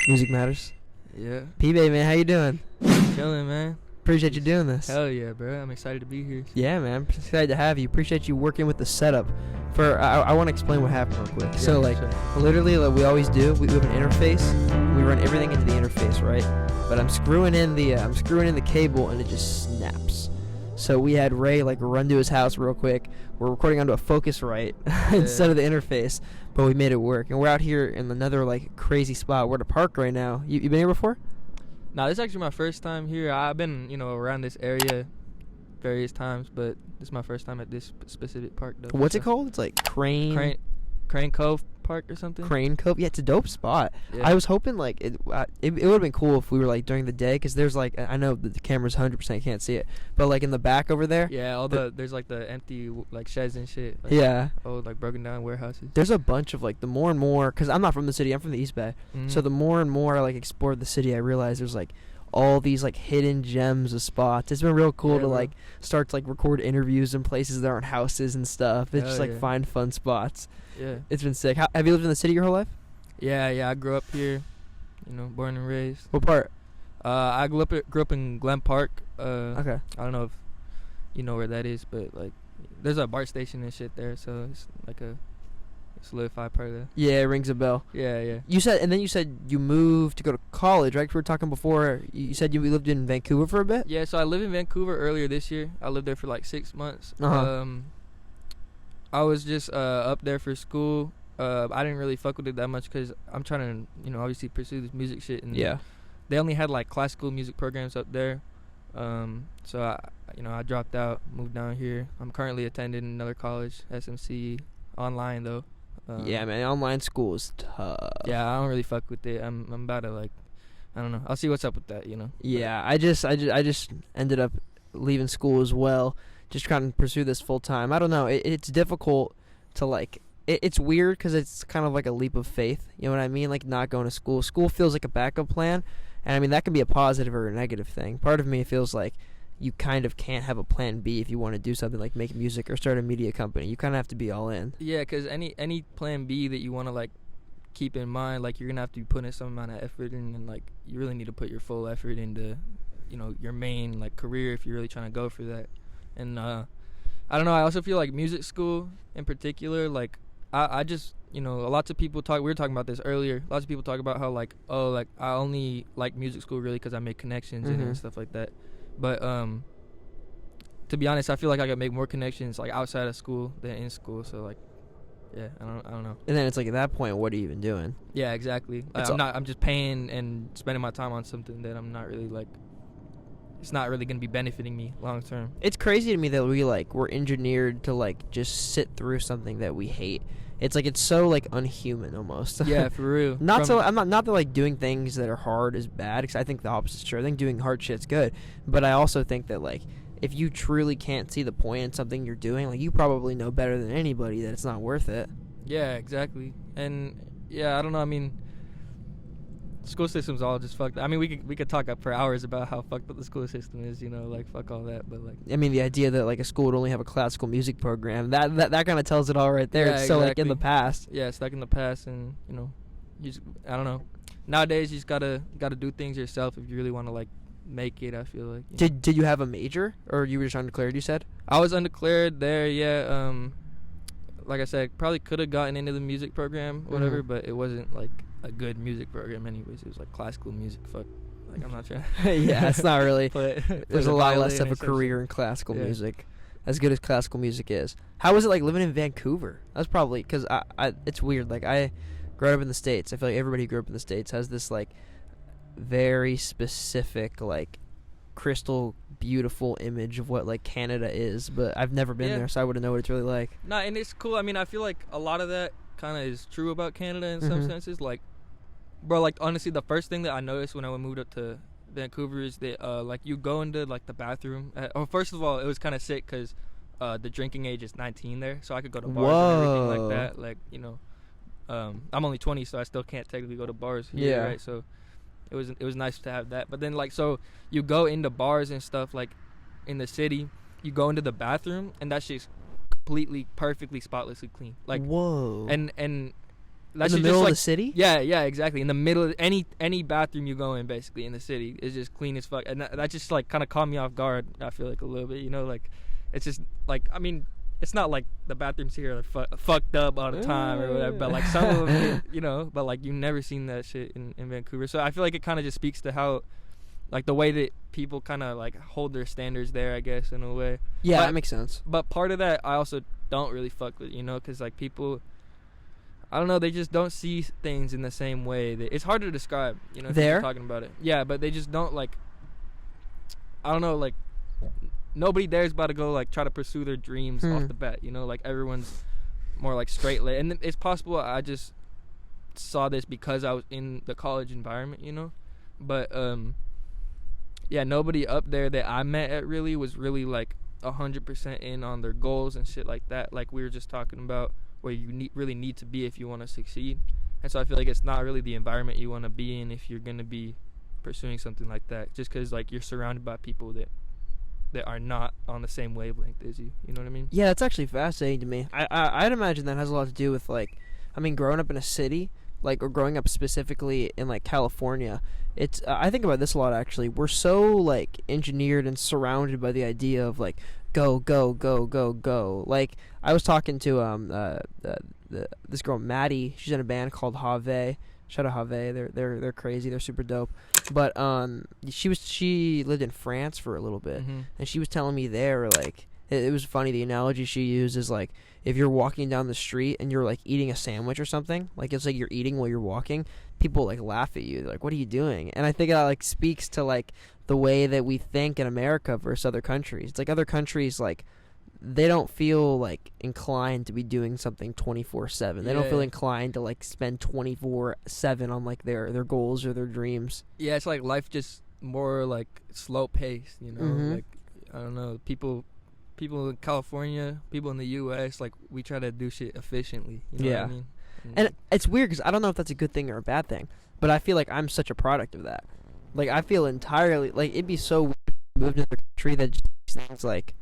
Music matters. Yeah. Pbaby, man, how you doing? Chilling, man. Appreciate you doing this. Hell yeah, bro. I'm excited to be here. Yeah, man. Excited to have you. Appreciate you working with the setup. I want to explain what happened real quick. Yeah, So, like, sure. literally, like we always do, we have an interface. We run everything into the interface, right? But I'm screwing in the cable, and it just snaps. So we had Ray like run to his house real quick. We're recording onto a Focusrite instead of the interface, but we made it work. And we're out here in another like crazy spot. We're at a park right now. You been here before? Nah, this is actually my first time here. I've been, around this area various times, but this is my first time at this specific park, though. What's it called? It's like Crane Cove Park or something? Crane Cove? Yeah, it's a dope spot. Yeah. I was hoping, like, it would have been cool if we were, like, during the day, because there's, like, I know the camera's 100% can't see it, but, like, in the back over there. Yeah, there's, like, the empty, like, sheds and shit. Like, yeah. old, like, broken down warehouses. There's a bunch of, like, the more and more, because I'm not from the city, I'm from the East Bay, so the more and more I, like, explore the city, I realize there's, like, all these like hidden gems of spots. It's been real cool to like start to like record interviews in places that aren't houses and stuff. It's just like find fun spots. Yeah, it's been sick. Have you lived in the city your whole life? Yeah. I grew up here, born and raised. What part? I grew up in Glen Park. Okay. I don't know if you know where that is, but like there's a BART station and shit there, so it's like a solidified part of that. Yeah, it rings a bell. Yeah. You said you moved to go to college, right? 'Cause we were talking before. You said you lived in Vancouver for a bit? Yeah, so I lived in Vancouver earlier this year. I lived there for like 6 months. I was just up there for school. I didn't really fuck with it that much because I'm trying to, obviously pursue this music shit. And yeah. They only had like classical music programs up there. So I dropped out, moved down here. I'm currently attending another college, SMC, online though. Yeah, man, online school is tough. Yeah, I don't really fuck with it. I'm about to like, I don't know. I'll see what's up with that, Yeah, I just ended up leaving school as well, just trying to pursue this full time. I don't know. It's difficult to like. It's weird because it's kind of like a leap of faith. You know what I mean? Like not going to school. School feels like a backup plan, and I mean that can be a positive or a negative thing. Part of me feels like you kind of can't have a plan B if you want to do something like make music or start a media company. You kind of have to be all in. Yeah, because any plan B that you want to like keep in mind, like you're gonna have to be putting some amount of effort in, and like you really need to put your full effort into, your main like career if you're really trying to go for that. And I don't know. I also feel like music school in particular, like I just lots of people talk. We were talking about this earlier. Lots of people talk about how like I only like music school really because I make connections in it and stuff like that. But to be honest, I feel like I could make more connections like outside of school than in school. So like, yeah, I don't know. And then it's like at that point, what are you even doing? Yeah, exactly. I'm just paying and spending my time on something that I'm not really like. It's not really gonna be benefiting me long term. It's crazy to me that we're engineered to like just sit through something that we hate. It's like it's so like unhuman almost. Yeah, for real. Not that like doing things that are hard is bad, because I think the opposite is true. I think doing hard shit's good, but I also think that like if you truly can't see the point in something you're doing, like you probably know better than anybody that it's not worth it. Yeah, exactly. And yeah, I don't know. I mean, school system's all just fucked. I mean, we could talk up for hours about how fucked up the school system is. Like fuck all that. But like, I mean, the idea that like a school would only have a classical music program, that kind of tells it all right there. Yeah, it's so like in the past. Yeah, it's like in the past, and I don't know. Nowadays, you just gotta do things yourself if you really want to like make it. I feel like. Did you have a major, or you were just undeclared? You said. I was undeclared there. Yeah. Like I said, probably could have gotten into the music program, whatever, but it wasn't like a good music program anyways. It was like classical music. Fuck, like I'm not trying. Yeah, it's not really. There's a lot less of a career in classical music, as good as classical music is. How was it like living in Vancouver? That's probably because it's weird. Like I grew up in the States. I feel like everybody who grew up in the States has this like very specific like crystal beautiful image of what like Canada is, but I've never been there, so I wouldn't know what it's really like. Nah, and it's cool. I mean, I feel like a lot of that kind of is true about Canada in some senses. Like, bro, like honestly, the first thing that I noticed when I moved up to Vancouver is that like you go into like the bathroom. First of all, it was kind of sick because the drinking age is 19 there, so I could go to bars and everything like that. Like I'm only 20, so I still can't technically go to bars here, right? So it was nice to have that. But then like so you go into bars and stuff like in the city, you go into the bathroom and that shit's completely perfectly spotlessly clean. Like whoa. And That in the shit middle just, of like, the city. Yeah, exactly. In the middle of any bathroom you go in, basically in the city, is just clean as fuck, and that just like kind of caught me off guard. I feel like a little bit, like it's just like, I mean, it's not like the bathrooms here are fucked up all the time or whatever, but like some of them, but like you've never seen that shit in Vancouver. So I feel like it kind of just speaks to how, like, the way that people kind of like hold their standards there, I guess, in a way. Yeah, But- that makes sense. But part of that I also don't really fuck with, because like people, I don't know, they just don't see things in the same way. It's hard to describe, if There? you're talking about it. Yeah, but they just don't, like, I don't know, like, nobody there is about to go like try to pursue their dreams off the bat, like everyone's more like straight lit. And it's possible I just saw this because I was in the college environment, but yeah, nobody up there that I met at really was really like 100% in on their goals and shit like that, like we were just talking about, where you really need to be if you want to succeed. And so I feel like it's not really the environment you want to be in if you're going to be pursuing something like that, just because like you're surrounded by people that are not on the same wavelength as you. You know what I mean? Yeah, it's actually fascinating to me. I'd imagine that has a lot to do with, like, I mean, growing up in a city, like, or growing up specifically in, like, California. It's I think about this a lot, actually. We're so, like, engineered and surrounded by the idea of, like, go, go, go, go, go. Like, I was talking to this girl Maddie. She's in a band called Have. Shout out Have. They're crazy. They're super dope. But she lived in France for a little bit, and she was telling me there, like, it was funny. The analogy she used is like, if you're walking down the street and you're like eating a sandwich or something, like it's like you're eating while you're walking, people like laugh at you. They're like, what are you doing? And I think that like speaks to like the way that we think in America versus other countries. It's like other countries, like, they don't feel like inclined to be doing something 24/7. They don't feel inclined to like spend 24/7 on like their goals or their dreams. Yeah, it's like life just more like slow paced, like, I don't know, people in California, people in the US, like, we try to do shit efficiently, what I mean? And it's weird because I don't know if that's a good thing or a bad thing, but I feel like I'm such a product of that. Like, I feel entirely like it'd be so weird to move to another country that just things like,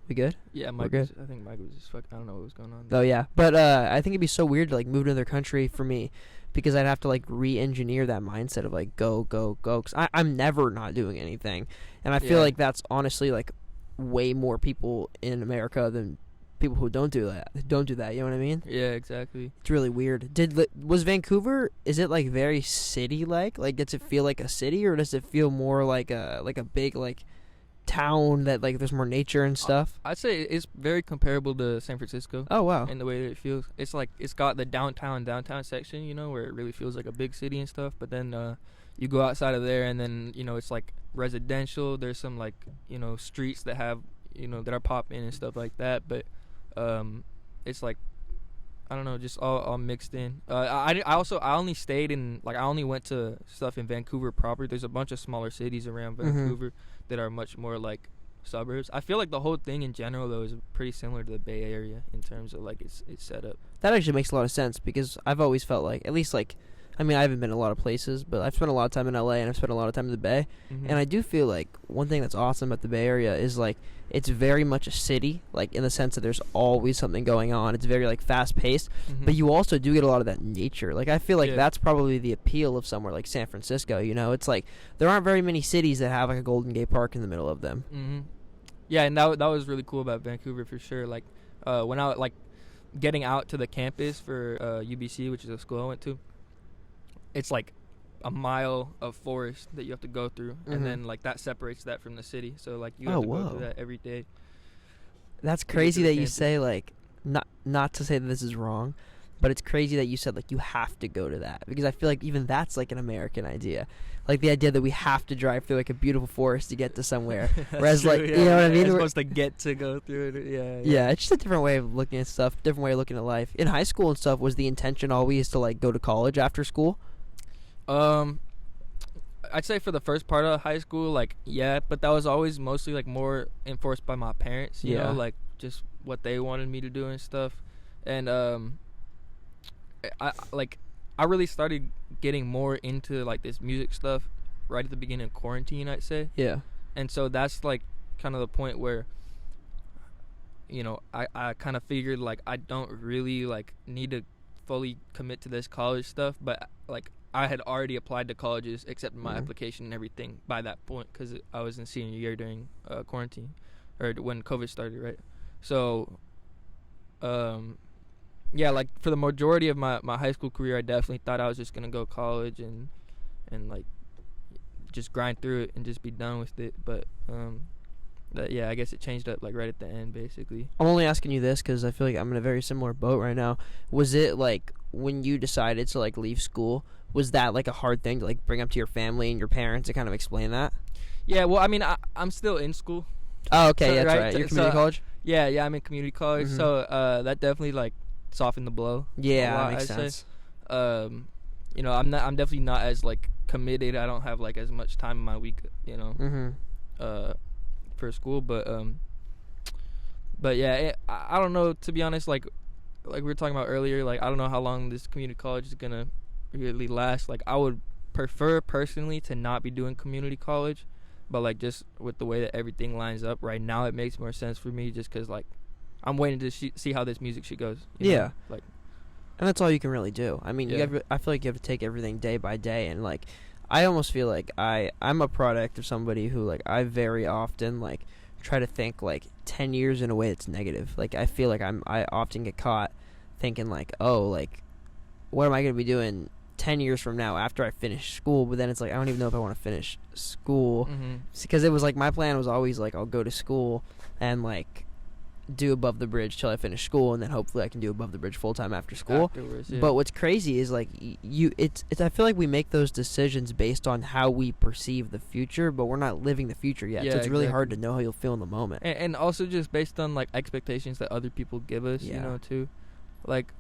we good? Yeah, We're good. I think Mike was just I don't know what was going on. Oh yeah, but I think it'd be so weird to like move to another country for me, because I'd have to like re-engineer that mindset of like go, go, go. Cause I'm never not doing anything, and I feel like that's honestly like way more people in America than people who don't do that. You know what I mean? Yeah, exactly. It's really weird. Was Vancouver? Is it like very city like? Like, does it feel like a city, or does it feel more like a big like town that like there's more nature and stuff? I'd say it's very comparable to San Francisco. Oh wow. In the way that it feels. It's like it's got the downtown section, where it really feels like a big city and stuff, but then you go outside of there and then, it's like residential. There's some like, streets that have, that are popping and stuff like that, but it's like, I don't know, just all mixed in. I only stayed in, like, I only went to stuff in Vancouver proper. There's a bunch of smaller cities around Vancouver that are much more like suburbs. I feel like the whole thing in general, though, is pretty similar to the Bay Area in terms of like its setup. That actually makes a lot of sense, because I've always felt like, at least like, I mean, I haven't been a lot of places, but I've spent a lot of time in LA and I've spent a lot of time in the Bay. And I do feel like one thing that's awesome about the Bay Area is like it's very much a city, like in the sense that there's always something going on. It's very like fast paced, but you also do get a lot of that nature. Like, I feel like that's probably the appeal of somewhere like San Francisco. It's like there aren't very many cities that have like a Golden Gate Park in the middle of them. Yeah, and that was really cool about Vancouver for sure. Like when I like getting out to the campus for UBC, which is a school I went to. It's like a mile of forest that you have to go through, and then like that separates that from the city. So like you have to go through that every day. That's crazy that you say, like, not to say that this is wrong, but it's crazy that you said like you have to go to that, because I feel like even that's like an American idea, like the idea that we have to drive through like a beautiful forest to get to somewhere. Whereas true, like you know what I mean? We're supposed to get to go through it. Yeah, it's just a different way of looking at stuff, different way of looking at life. In high school and stuff, was the intention always to like go to college after school? I'd say for the first part of high school, like, yeah, but that was always mostly like more enforced by my parents, you know, like just what they wanted me to do and stuff. And I really started getting more into like this music stuff right at the beginning of quarantine, I'd say. Yeah. And so that's like kind of the point where, I kind of figured like I don't really like need to fully commit to this college stuff, but like I had already applied to colleges, accepted my application and everything by that point, because I was in senior year during quarantine, or when COVID started, right? So, yeah, like for the majority of my high school career, I definitely thought I was just gonna go to college and like just grind through it and just be done with it. But yeah, I guess it changed up like right at the end, basically. I'm only asking you this because I feel like I'm in a very similar boat right now. Was it like when you decided to like leave school, was that like a hard thing to like bring up to your family and your parents to kind of explain that? Yeah, well, I mean, I'm still in school. Oh, okay, So, yeah, that's right. You're community college? Yeah, I'm in community college. So that definitely like softened the blow. Yeah, that makes sense. You know, I'm definitely not as like committed. I don't have like as much time in my week, you know, for school. But yeah, I don't know, to be honest. Like we were talking about earlier, like I don't know how long this community college is gonna really last. Like I would prefer personally to not be doing community college, but like just with the way that everything lines up right now, it makes more sense for me, just because like I'm waiting to see how this music shit goes. You know? Like, and that's all you can really do. I mean, I feel like you have to take everything day by day, and like I almost feel like I'm a product of somebody who like I very often like try to think like 10 years in a way that's negative. Like I feel like I often get caught thinking like, oh, like what am I going to be doing 10 years from now after I finish school? But then it's like I don't even know if I want to finish school, because it was like my plan was always like I'll go to school and like do Above the Bridge till I finish school, and then hopefully I can do Above the Bridge full time after school. Afterwards, yeah. But what's crazy is like it's I feel like we make those decisions based on how we perceive the future, but we're not living the future yet. Yeah, so it's really hard to know how you'll feel in the moment. And also just based on like expectations that other people give us, you know, too. Like,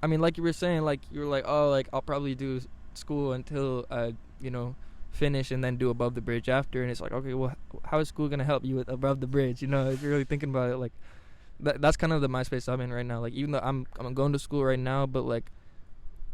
I mean, like you were saying, like you were like, oh, like I'll probably do school until I, you know, finish and then do Above the Bridge after. And it's like, okay, well, how is school gonna help you with Above the Bridge? You know, if you're really thinking about it, like. That's kind of the MySpace I'm in right now. Like, even though I'm going to school right now, but like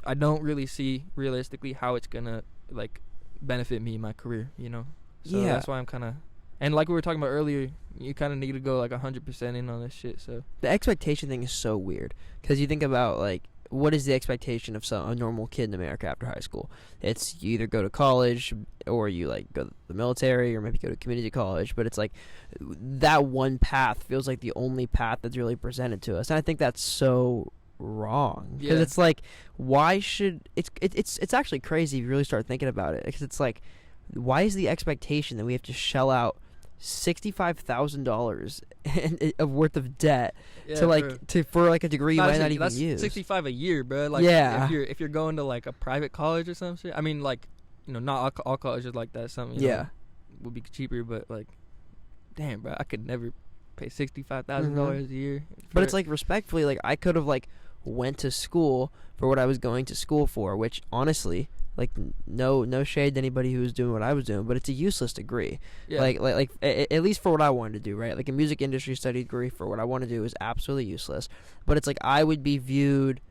I don't really see realistically how it's gonna like benefit me in my career, you know. So that's why I'm kind of, and like we were talking about earlier, you kind of need to go like 100% in on this shit. So the expectation thing is so weird, because you think about like what is the expectation of a normal kid in America after high school? It's you either go to college or you like go to the military or maybe go to community college, but it's like that one path feels like the only path that's really presented to us, and I think that's so wrong, because it's like why should it's actually crazy if you really start thinking about it, because it's like why is the expectation that we have to shell out $65,000 of worth of debt to like for like a degree you might not even use. $65 a year, bro. Like if you're going to like a private college or some shit. I mean, like, you know, not all colleges like that. Some you know, would be cheaper, but like, damn, bro, I could never pay $65,000 a year. But it's like respectfully, like I could have like went to school for what I was going to school for, which honestly, like no shade to anybody who was doing what I was doing, but it's a useless degree. Like at least for what I wanted to do, right? Like a music industry study degree for what I want to do is absolutely useless. But it's like I would be viewed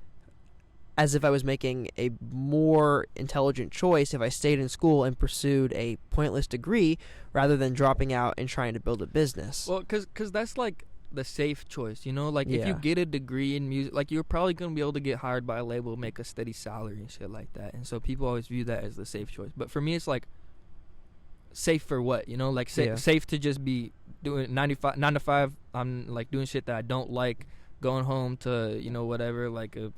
as if I was making a more intelligent choice if I stayed in school and pursued a pointless degree rather than dropping out and trying to build a business. Well, cause that's like the safe choice, you know, like if you get a degree in music, like you're probably gonna be able to get hired by a label, make a steady salary and shit like that, and so people always view that as the safe choice. But for me, it's like safe for what, you know, like safe to just be doing 9 to 5. I'm like doing shit that I don't like, going home to, you know, whatever, like a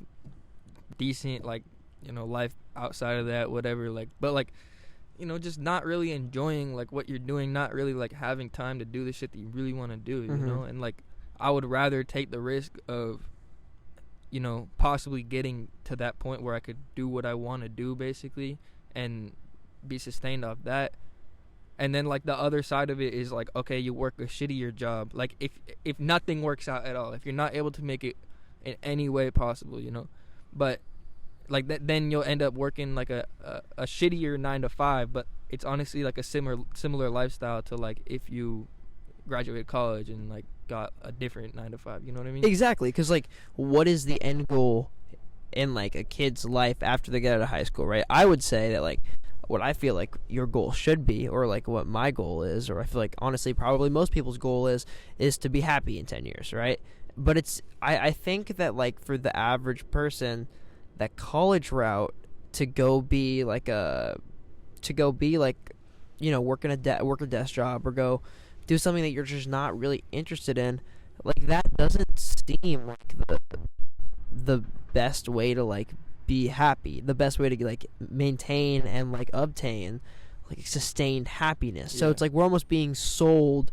decent, like, you know, life outside of that, whatever, like, but like, you know, just not really enjoying like what you're doing, not really like having time to do the shit that you really want to do, you know. And like I would rather take the risk of, you know, possibly getting to that point where I could do what I want to do basically and be sustained off that. And then like the other side of it is like, okay, you work a shittier job, like if nothing works out at all, if you're not able to make it in any way possible, you know, but like that, then you'll end up working like a shittier 9 to 5, but it's honestly like a similar lifestyle to like if you graduated college and like got a different 9 to 5, you know what I mean? Exactly, because like what is the end goal in like a kid's life after they get out of high school, right? I would say that like what I feel like your goal should be, or like what my goal is, or I feel like honestly probably most people's goal is to be happy in 10 years, right? But it's I think that like for the average person, that college route to go be like work a desk job or go do something that you're just not really interested in, like that doesn't seem like the best way to like be happy, the best way to like maintain and like obtain like sustained happiness. So it's like we're almost being sold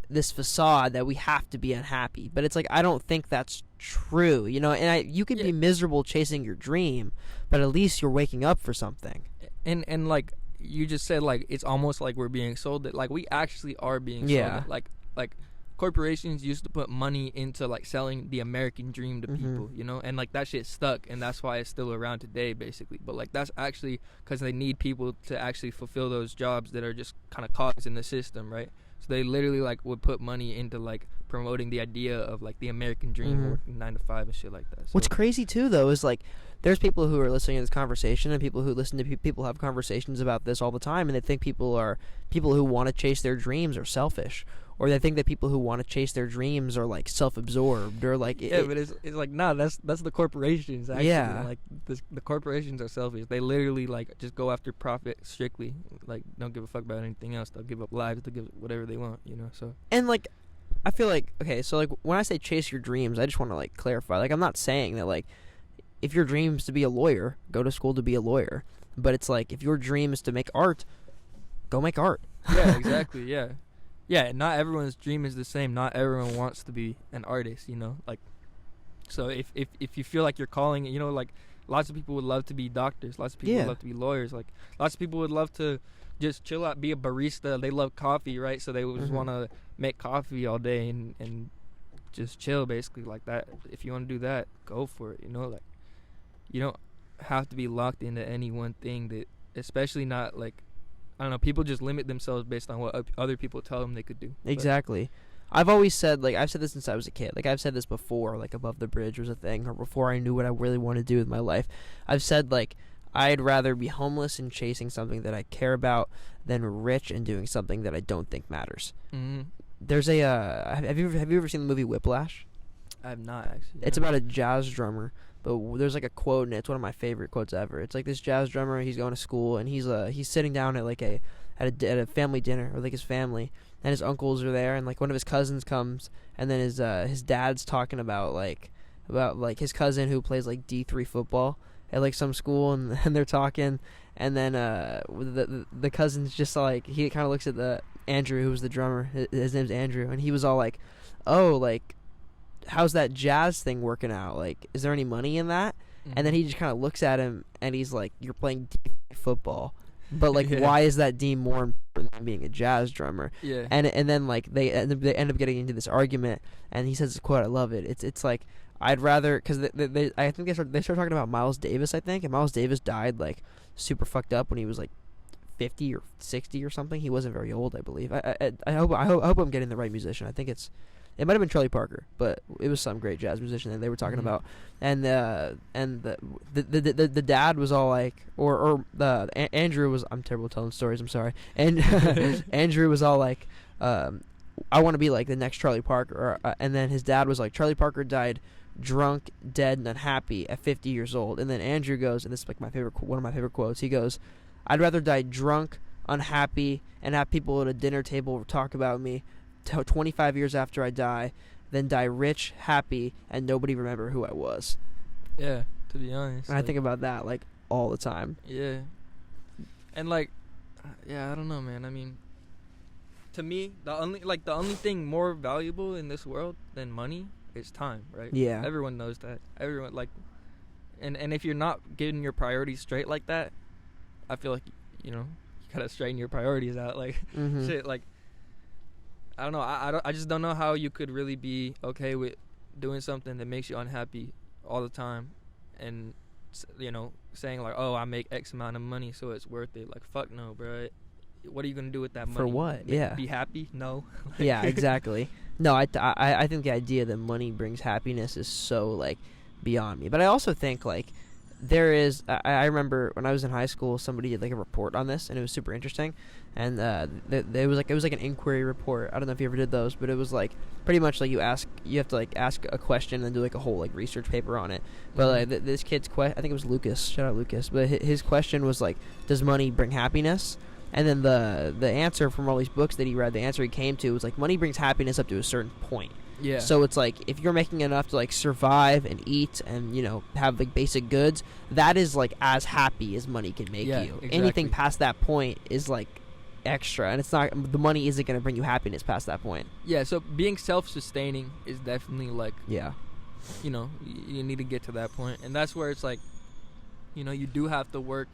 this facade that we have to be unhappy, but it's like I don't think that's true, and you could be miserable chasing your dream, but at least you're waking up for something. And like you just said, like it's almost like we're being sold it. Like we actually are being sold it. Like corporations used to put money into like selling the American dream to people, and like that shit stuck, and that's why it's still around today basically. But like that's actually because they need people to actually fulfill those jobs that are just kind of cogs in the system, right? So they literally like would put money into like promoting the idea of like the American dream, working 9 to 5 and shit like that. So what's crazy too though is like there's people who are listening to this conversation and people who listen to people have conversations about this all the time, and they think people who want to chase their dreams are selfish, or they think that people who want to chase their dreams are like self-absorbed, or like but it's like nah, that's the corporations actually. Like the corporations are selfish. They literally like just go after profit strictly, like don't give a fuck about anything else. They'll give up lives, they'll give whatever they want, so. And like I feel like, okay, so like when I say chase your dreams, I just want to like clarify, like I'm not saying that like if your dream is to be a lawyer, go to school to be a lawyer, but it's like if your dream is to make art, go make art. Yeah, exactly. Yeah, not everyone's dream is the same. Not everyone wants to be an artist, like so if you feel like you're calling, like lots of people would love to be doctors, lots of people would love to be lawyers, like lots of people would love to just chill out, be a barista. They love coffee, right? So they would just want to make coffee all day and just chill basically like that. If you want to do that, go for it, like you don't have to be locked into any one thing, that especially not like, I don't know, people just limit themselves based on what other people tell them they could do. Exactly. I've always said, like, I've said this since I was a kid. Like, I've said this before, like, Above the Bridge was a thing, or before I knew what I really wanted to do with my life. I've said, like, I'd rather be homeless and chasing something that I care about than rich and doing something that I don't think matters. There's a, have you ever seen the movie Whiplash? I have not, actually. It's about a jazz drummer. But there's like a quote, and it's one of my favorite quotes ever. It's like this jazz drummer, he's going to school, and he's sitting down at like at a family dinner with like his family, and his uncles are there, and like one of his cousins comes, and then his dad's talking about his cousin who plays like D3 football at like some school, and they're talking, and then the cousin's just like, he kind of looks at the Andrew, who was the drummer, his name's Andrew, and he was all like, oh, like, how's that jazz thing working out? Like, is there any money in that? And then he just kind of looks at him, and he's like, you're playing football, but like, why is that deemed more important than being a jazz drummer? Yeah. And then like they end up getting into this argument, and he says this quote, I love it. It's like, I'd rather, because I think they start talking about Miles Davis, I think, and Miles Davis died like super fucked up when he was like 50 or 60 or something. He wasn't very old, I believe. I hope I'm getting the right musician. I think it might have been Charlie Parker, but it was some great jazz musician that they were talking about. And the dad was all like, Andrew was, I'm terrible at telling stories, I'm sorry. And Andrew was all like, I want to be like the next Charlie Parker. And then his dad was like, Charlie Parker died drunk, dead, and unhappy at 50 years old. And then Andrew goes, and this is like one of my favorite quotes. He goes, I'd rather die drunk, unhappy, and have people at a dinner table talk about me 25 years after I die, then die rich, happy, and nobody remember who I was. Yeah, to be honest. And I think about that like all the time. Yeah. And like, I don't know, man. I mean, to me, the only thing more valuable in this world than money is time, right? Yeah. Everyone knows that. Everyone like, and if you're not getting your priorities straight like that, I feel like you gotta straighten your priorities out. Like shit, like. I don't know. I just don't know how you could really be okay with doing something that makes you unhappy all the time, and saying like, oh, I make X amount of money, so it's worth it. Like, fuck no, bro. What are you gonna do with that money? For what? Yeah. Be happy? No. Yeah, exactly. No, I think the idea that money brings happiness is so like beyond me. But I also think like there is. I remember when I was in high school, somebody did like a report on this, and it was super interesting. And it was like an inquiry report. I don't know if you ever did those, but it was like pretty much like you have to like ask a question and do like a whole like research paper on it. But like this kid's I think it was Lucas. Shout out Lucas. But his question was like, does money bring happiness? And then the answer from all these books that he read, the answer he came to was like, money brings happiness up to a certain point. Yeah. So it's like if you're making enough to like survive and eat and have like basic goods, that is like as happy as money can make you. Exactly. Anything past that point is like extra, and it's not, the money isn't going to bring you happiness past that point. Yeah. So being self-sustaining is definitely like, Yeah. you need to get to that point, and that's where it's like, you do have to work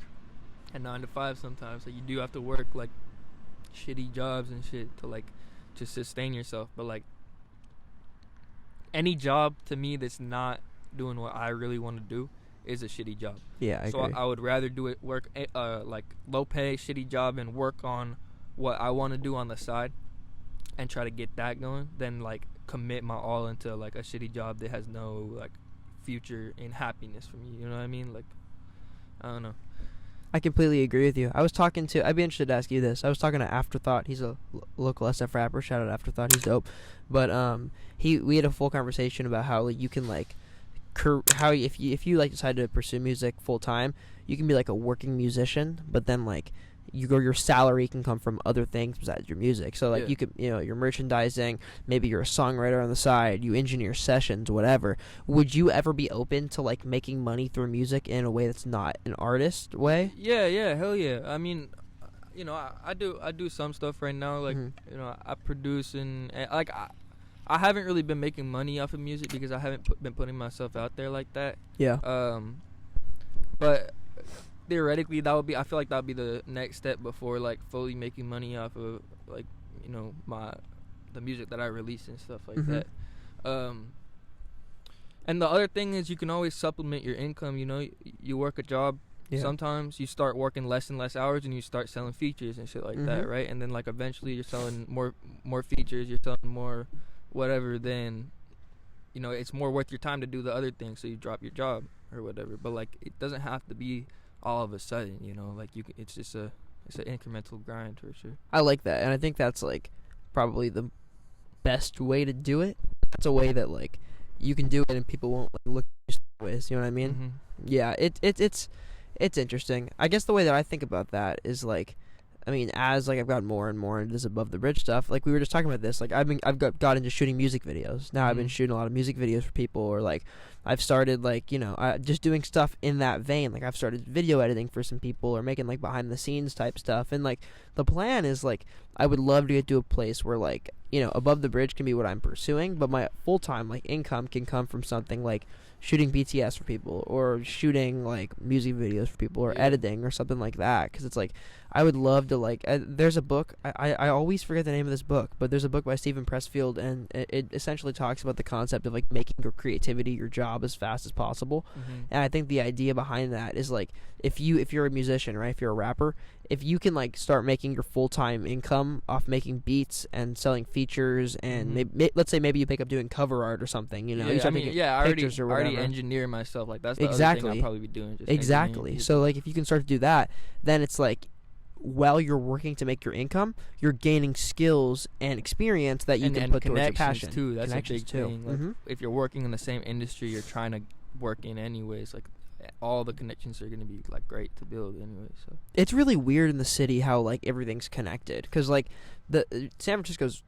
a 9 to 5 sometimes. Like you do have to work like shitty jobs and shit to like to sustain yourself, but like any job to me that's not doing what I really want to do is a shitty job. Yeah, I agree. I would rather work like low pay shitty job and work on what I want to do on the side and try to get that going than like commit my all into like a shitty job that has no like future in happiness for me. You know what I mean? Like, I don't know. I completely agree with you. I'd be interested to ask you this. I was talking to Afterthought. He's a local SF rapper. Shout out Afterthought. He's dope. But we had a full conversation about how like you can like how if you like decide to pursue music full time, you can be like a working musician, but then like your salary can come from other things besides your music. So like you could, you're merchandising, maybe you're a songwriter on the side, you engineer sessions, whatever. Would you ever be open to like making money through music in a way that's not an artist way? Yeah, hell yeah. I mean, I do some stuff right now, like I produce and like I haven't really been making money off of music because I haven't been putting myself out there like that. Yeah. But theoretically, I feel like that would be the next step before like fully making money off of like the music that I release and stuff like that. And the other thing is you can always supplement your income. You work a job. Yeah. Sometimes you start working less and less hours and you start selling features and shit like that, right? And then like eventually you're selling more features, you're selling more whatever, then it's more worth your time to do the other thing, so you drop your job or whatever. But like it doesn't have to be all of a sudden, like it's just it's an incremental grind for sure. I like that, and I think that's like probably the best way to do it. That's a way that like you can do it and people won't like look at you ways, you know what I mean? Yeah, it's interesting. I guess the way that I think about that is like, I mean, as like I've gotten more and more into this Above the Bridge stuff, like we were just talking about this, like I've got into shooting music videos. Now I've been shooting a lot of music videos for people, or like I've started like just doing stuff in that vein. Like I've started video editing for some people, or making like behind the scenes type stuff. And like the plan is like I would love to get to a place where like Above the Bridge can be what I'm pursuing, but my full time like income can come from something like shooting BTS for people, or shooting like music videos for people, or editing or something like that. Because it's like I would love to like there's a book, I always forget the name of this book, but there's a book by Stephen Pressfield, and it essentially talks about the concept of like making your creativity your job as fast as possible. And I think the idea behind that is like if you're a musician, right, if you're a rapper, if you can like start making your full-time income off making beats and selling features, and let's say maybe you pick up doing cover art or something, you I already engineer myself, like that's the other thing I'll probably be doing. Exactly. So like if you can start to do that, then it's like while you're working to make your income, you're gaining skills and experience that you can put towards your passion. Too. That's a big thing. Like if you're working in the same industry you're trying to work in anyways, like all the connections are going to be like great to build anyway. So it's really weird in the city how like everything's connected, because like the San Francisco's,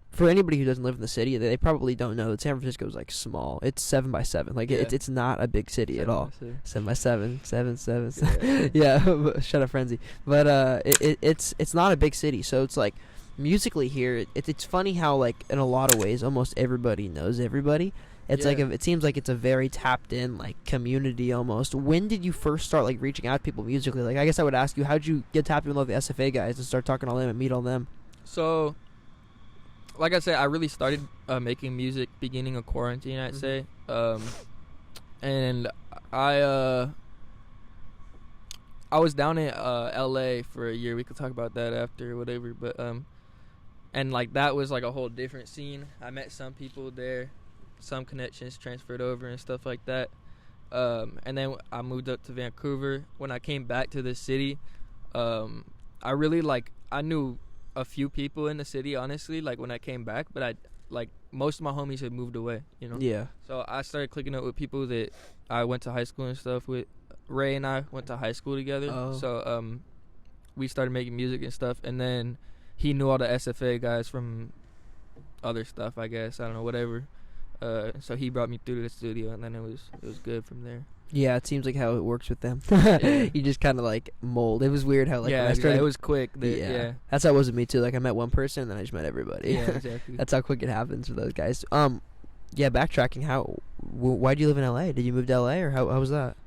for anybody who doesn't live in the city, they probably don't know that San Francisco is like small. It's 7 by 7. Like it's not a big city at all. 7 by 7, 7. Yeah, shut up, frenzy. But it's not a big city, so it's like musically here. It's funny how like in a lot of ways almost everybody knows everybody. It's like it seems like it's a very tapped in like community almost. When did you first start like reaching out to people musically? Like I guess I would ask you, how'd you get tapped in with all the SFA guys and start talking to all them and meet all them? So, like I said, I really started making music beginning of quarantine, I'd say. And I was down in LA for a year. We could talk about that after or whatever. But and like that was like a whole different scene. I met some people there, some connections transferred over and stuff like that. And then I moved up to Vancouver. When I came back to the city, I really I knew a few people in the city, honestly, like when I came back, but most of my homies had moved away, you know? Yeah. So I started clicking up with people that I went to high school and stuff with. Ray and I went to high school together. Oh. So we started making music and stuff, and then he knew all the SFA guys from other stuff, I guess. I don't know, whatever. So he brought me through to the studio, and then it was good from there. Yeah, it seems like how it works with them. Yeah. You just kind of like mold. It was weird how like when I started, it was quick. Yeah, that's how it was with me too. Like I met one person, and then I just met everybody. Yeah, exactly. That's how quick it happens for those guys. Yeah, backtracking. Why did you live in LA? Did you move to LA, or how was that?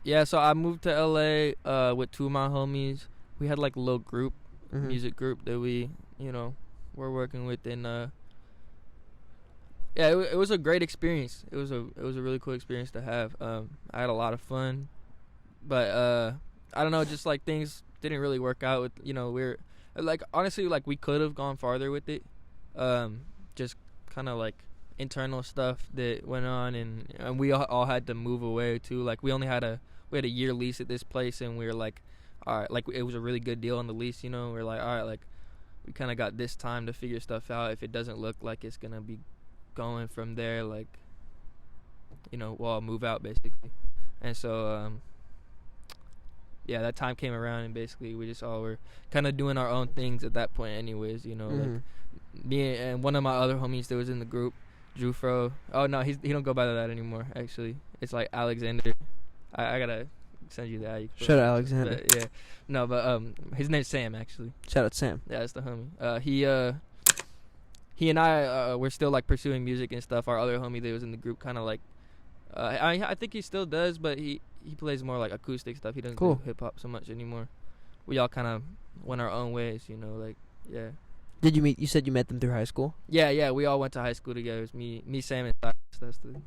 Yeah, so I moved to LA with two of my homies. We had like a little group, music group that we, were working with, and yeah, it was a great experience. It was a really cool experience to have. I had a lot of fun, but I don't know, just like things didn't really work out with, we're like, honestly, like we could have gone farther with it. Just kind of like internal stuff that went on, and we all had to move away too. Like we had a year lease at this place, and we were like, all right, like it was a really good deal on the lease, we were like, all right, like we kind of got this time to figure stuff out. If it doesn't look like it's gonna be going from there, like, well, I'll move out basically. And so yeah, that time came around, and basically we just all were kind of doing our own things at that point anyways, like me and one of my other homies that was in the group, Drew Fro. Oh no, he don't go by that anymore, actually. It's like Alexander. I gotta send you that. Shout out Alexander. But, yeah, no, but his name's Sam, actually. Shout out Sam. Yeah, that's the homie. He and I we're still like pursuing music and stuff. Our other homie that was in the group kind of like I think he still does, but he plays more like acoustic stuff. He doesn't do hip hop so much anymore. We all kind of went our own ways, like, yeah. Did you meet? You said you met them through high school. Yeah. We all went to high school together. It was me, Sam, and Silas.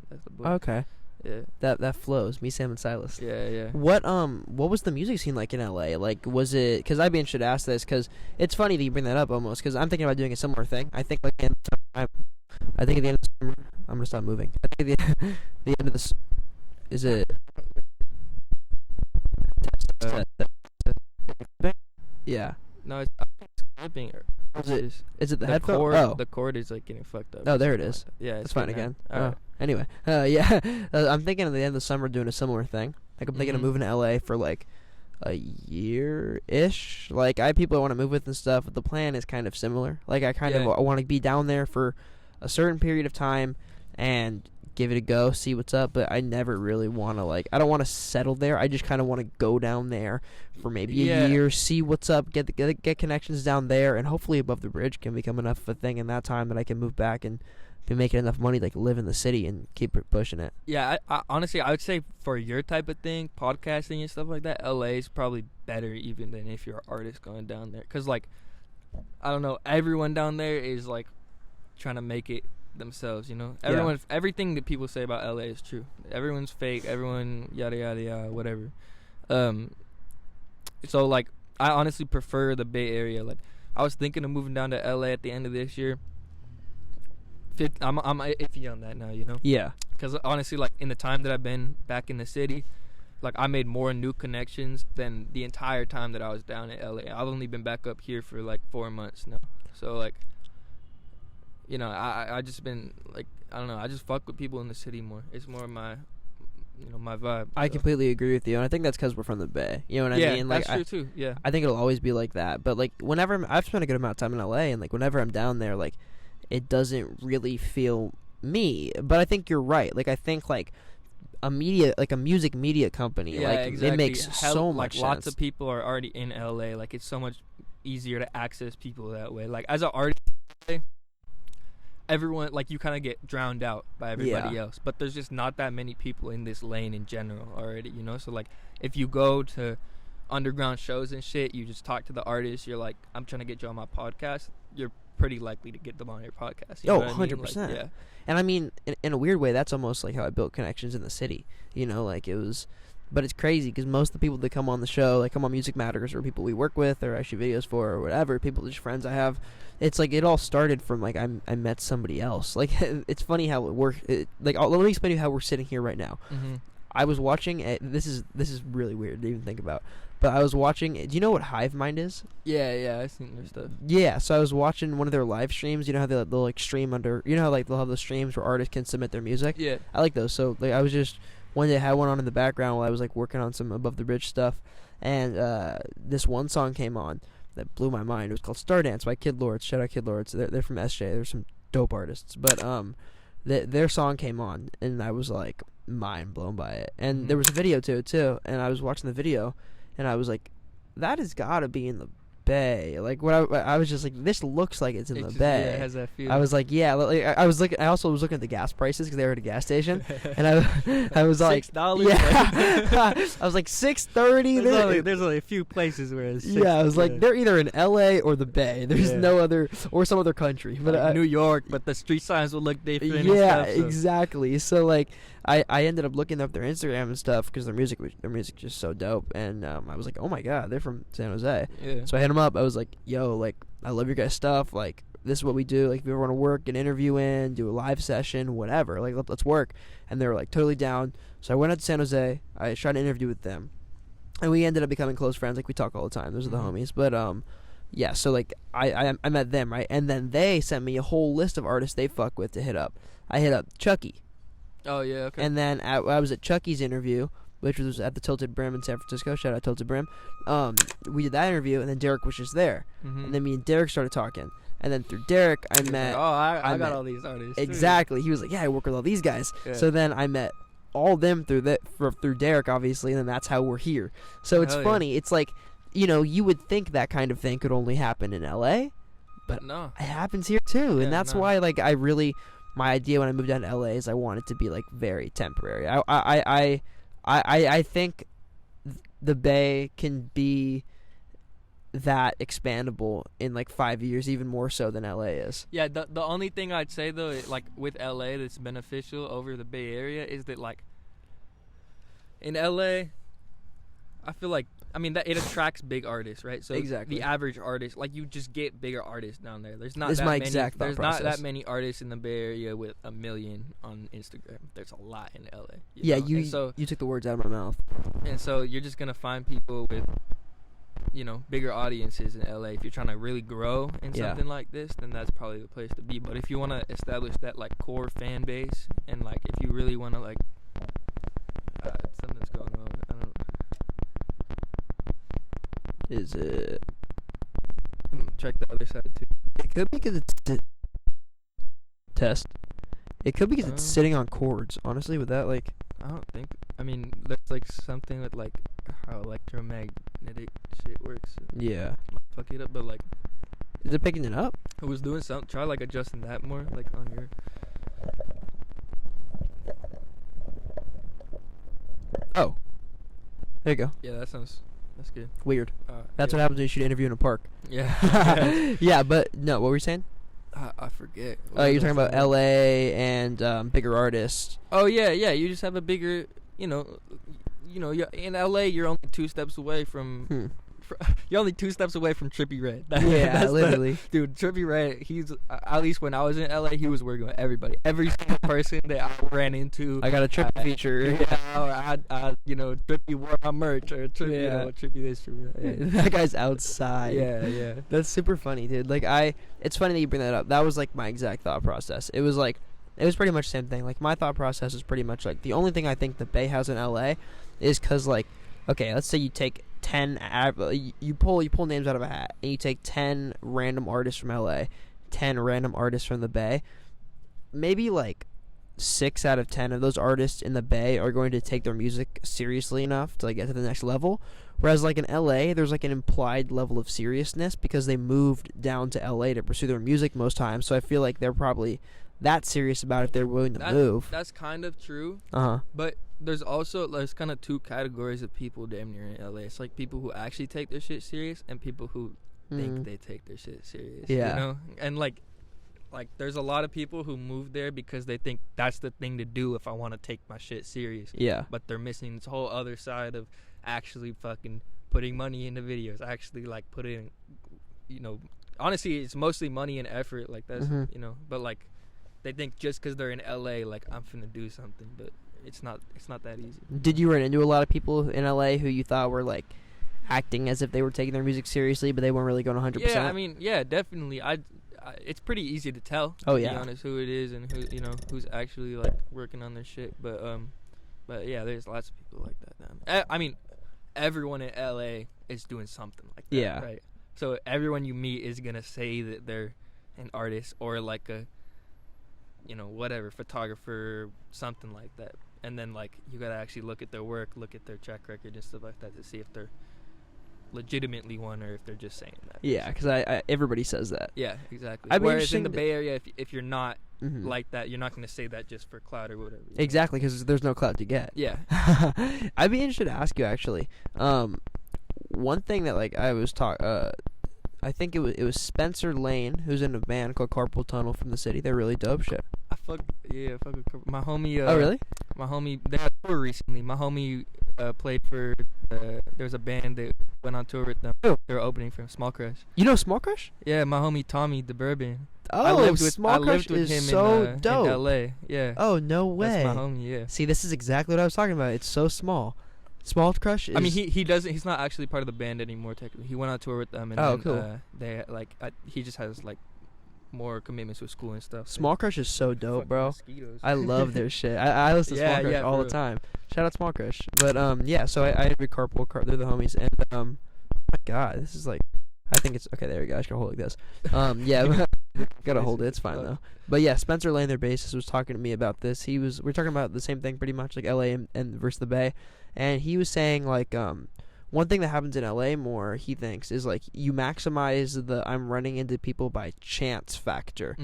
That's the boy. Okay. Yeah. That flows. Me, Sam, and Silas. Yeah. What was the music scene like in LA? Like, was it? Because I'd be interested to ask this, because it's funny that you bring that up almost. Because I'm thinking about doing a similar thing. I think like at the end of the summer, I'm gonna stop moving. I think the end of the is it? Yeah. No, it's clipping. Is it the headphone? Cord, the cord is like getting fucked up. Oh, there it is. Yeah, it's fine again. Right. Anyway, yeah, I'm thinking at the end of the summer doing a similar thing. Like I'm thinking of moving to LA for like a year-ish. Like I have people I want to move with and stuff, but the plan is kind of similar. Like I kind of want to be down there for a certain period of time and give it a go, see what's up, but I never really want to, like, I don't want to settle there. I just kind of want to go down there for maybe a year, see what's up, get connections down there, and hopefully AboveTheBridge can become enough of a thing in that time that I can move back and be making enough money to, like, live in the city and keep pushing it. Yeah, I honestly, I would say for your type of thing, podcasting and stuff like that, LA is probably better even than if you're an artist going down there. Because, like, I don't know, everyone down there is, like, trying to make it themselves, everything that people say about LA is true. Everyone's fake, everyone yada yada yada, whatever. So like I honestly prefer the Bay Area. Like I was thinking of moving down to LA at the end of this year. I'm iffy on that now, Yeah, because honestly, like in the time that I've been back in the city, like I made more new connections than the entire time that I was down in LA. I've only been back up here for like 4 months now, so like, I just been like, I don't know, I just fuck with people in the city more. It's more my, my vibe. I completely agree with you, and I think that's because we're from the Bay. You know what I mean? Like, that's true too. Yeah, I think it'll always be like that. But like, whenever I've spent a good amount of time in LA, and like whenever I'm down there, like, it doesn't really feel me. But I think you're right. Like, I think like a music media company, exactly. It makes so much sense. Lots of people are already in LA. Like, it's so much easier to access people that way. Like, as an artist, everyone, like, you kind of get drowned out by everybody else, but there's just not that many people in this lane in general already, so like if you go to underground shows and shit, you just talk to the artist, you're like, I'm trying to get you on my podcast, you're pretty likely to get them on your podcast. 100%. Like, yeah. And I mean, in a weird way, that's almost like how I built connections in the city. Like, it was But it's crazy because most of the people that come on the show, like come on Music Matters, or people we work with or I shoot videos for or whatever, people just friends I have, it's like it all started from like I met somebody else. Like it's funny how it works. Let me explain to you how we're sitting here right now. Mm-hmm. I was watching this is really weird to even think about. But I was watching. Do you know what Hive Mind is? Yeah, I've seen their stuff. Yeah, so I was watching one of their live streams. You know how they'll like stream under. You know how like they'll have those streams where artists can submit their music. Yeah, I like those. So like I was just one day I had one on in the background while I was like working on some Above the Bridge stuff, and this one song came on that blew my mind. It was called Star Dance by Kid Lords. Shout out Kid Lords. They're from SJ. They're some dope artists. But their song came on and I was like mind blown by it. And there was a video to it too. And I was watching the video and I was like, that has got to be in the Bay. Like what I was just like, this looks like it's in the Bay. Yeah, it has that feel. I was like, yeah. Like, I was looking. I also was looking at the gas prices because they were at a gas station, and I was like, $6. Yeah. I was like $6.30. There's only a few places where it's yeah. I was like, they're either in L.A. or the Bay. There's no other or some other country. But like New York, but the street signs will look different. Yeah, and stuff, so. exactly. So like, I ended up looking up their Instagram and stuff because their music just so dope, and I was like, oh my god, they're from San Jose. Yeah. So I hit them up. I was like, yo, like I love your guys' stuff. Like this is what we do. Like if you ever want to work, get an interview in, do a live session, whatever. Like let's work. And they were like totally down. So I went out to San Jose. I tried an interview with them, and we ended up becoming close friends. Like we talk all the time. Those are the homies. But yeah. So like I met them, right, and then they sent me a whole list of artists they fuck with to hit up. I hit up Chucky. Oh yeah, okay. And then I was at Chucky's interview, which was at the Tilted Brim in San Francisco. Shout out Tilted Brim. We did that interview, and then Derek was just there. And then me and Derek started talking. And then through Derek, I met... Like, I got all these artists. Exactly. He was like, yeah, I work with all these guys. Yeah. So then I met all them through Derek, obviously, and then that's how we're here. So it's funny. Yeah. It's like, you know, you would think that kind of thing could only happen in L.A., but no, it happens here too. Yeah, and that's why, like, I really... My idea when I moved down to LA is I want it to be like very temporary. I think the Bay can be that expandable in like 5 years, even more so than LA is. Yeah, the only thing I'd say though, like with LA that's beneficial over the Bay Area is that like in LA, I feel like that it attracts big artists, right? So exactly. The average artist, like you just get bigger artists down there. There's not this that my many. Exact there's process. Not that many artists in the Bay Area with 1 million on Instagram. There's a lot in LA. You took the words out of my mouth. And so you're just gonna find people with, bigger audiences in LA. If you're trying to really grow in something like this, then that's probably the place to be. But if you want to establish that like core fan base, and like if you really want to like, something's going on. I don't know. Is it? Check the other side too. It could be because it's test. It could be because it's sitting on cords. Honestly, with that, like, I don't think. There's like something with like how electromagnetic shit works. Yeah. Fuck it up, but like, is it picking it up? I was doing something. Try like adjusting that more, like on your. Oh. There you go. Yeah, that's good. Weird. That's what happens when you shoot an interview in a park. Yeah. Yeah, but no, what were you saying? I forget. You're talking about LA and bigger artists. Oh yeah. You just have a bigger, you're in LA. You're only 2 steps away from. You're only 2 steps away from Trippie Redd. Yeah, literally. Dude, Trippie Redd, he's, at least when I was in LA, he was working with everybody. Every single person that I ran into. I got a Trippie feature. Yeah, or I Trippie wore my merch, or Trippie, Trippie this, Trippie that. Yeah. That guy's outside. Yeah. That's super funny, dude. Like, it's funny that you bring that up. That was, like, my exact thought process. It was pretty much the same thing. Like, my thought process is pretty much, like, the only thing I think the Bay has in LA is because, like, okay, let's say you take 10 you pull names out of a hat and you take 10 random artists from LA, 10 random artists from the Bay. Maybe like 6 out of 10 of those artists in the Bay are going to take their music seriously enough to like get to the next level, whereas like in LA there's like an implied level of seriousness because they moved down to LA to pursue their music most times. So I feel like they're probably that serious about it if they're willing to move. That's kind of true. But there's kind of 2 categories of people damn near in LA. It's like people who actually take their shit serious and people who think they take their shit serious. Yeah. And like like there's a lot of people who move there because they think that's the thing to do if I want to take my shit serious. Yeah. But they're missing this whole other side of actually fucking putting money into videos, actually like putting, you know, honestly it's mostly money and effort, like that's you know, but like they think just because they're in LA like I'm finna do something, but it's not that easy. Did you run into a lot of people in LA who you thought were like acting as if they were taking their music seriously, but they weren't really going 100%? Yeah, I mean, yeah, definitely. It's pretty easy to tell. Oh, to yeah. be honest, who it is and who, you know, who's actually like working on their shit. But yeah, there's lots of people like that down there. I mean, everyone in LA is doing something like that. Yeah. Right. So everyone you meet is gonna say that they're an artist or like a, you know, whatever, photographer, something like that. And then like you gotta actually look at their work, look at their track record and stuff like that to see if they're legitimately one or if they're just saying that. Yeah, because I everybody says that. Yeah, exactly. I'd be Whereas in interesting the Bay Area, if you're not like that, you're not going to say that just for clout or whatever. Exactly, because there's no clout to get. Yeah. I'd be interested to ask you actually. One thing that like I was I think it was Spencer Lane, who's in a band called Carpool Tunnel from the city. They're really dope shit. I fuck with my homie. Oh really? My homie, they had a tour recently. My homie played for. There's a band that went on tour with them. Oh. They were opening for Small Crush. You know Small Crush? Yeah, my homie Tommy the Bourbon. Oh, I lived Small Crush with is him so dope. in LA. Yeah. Oh no way. That's my homie. Yeah. See, this is exactly what I was talking about. It's so small. Small Crush is... I mean, he doesn't. He's not actually part of the band anymore. Technically, he went on tour with them, and Oh, then, cool. they like he just has like more commitments with school and stuff. Small Crush is so dope, bro. Mosquitoes. I love their shit. I listen to Small Crush all the real. time. Shout out Small Crush. But yeah, so I interviewed they're the homies, and oh my god, this is like, I think it's okay. There we go. I should hold it like this. Yeah, gotta hold it. It's fine though. But yeah, Spencer Lane, their bassist, was talking to me about this. We're talking about the same thing pretty much, like LA and versus the Bay, and he was saying like one thing that happens in LA more, he thinks, is like you maximize the I'm running into people by chance factor.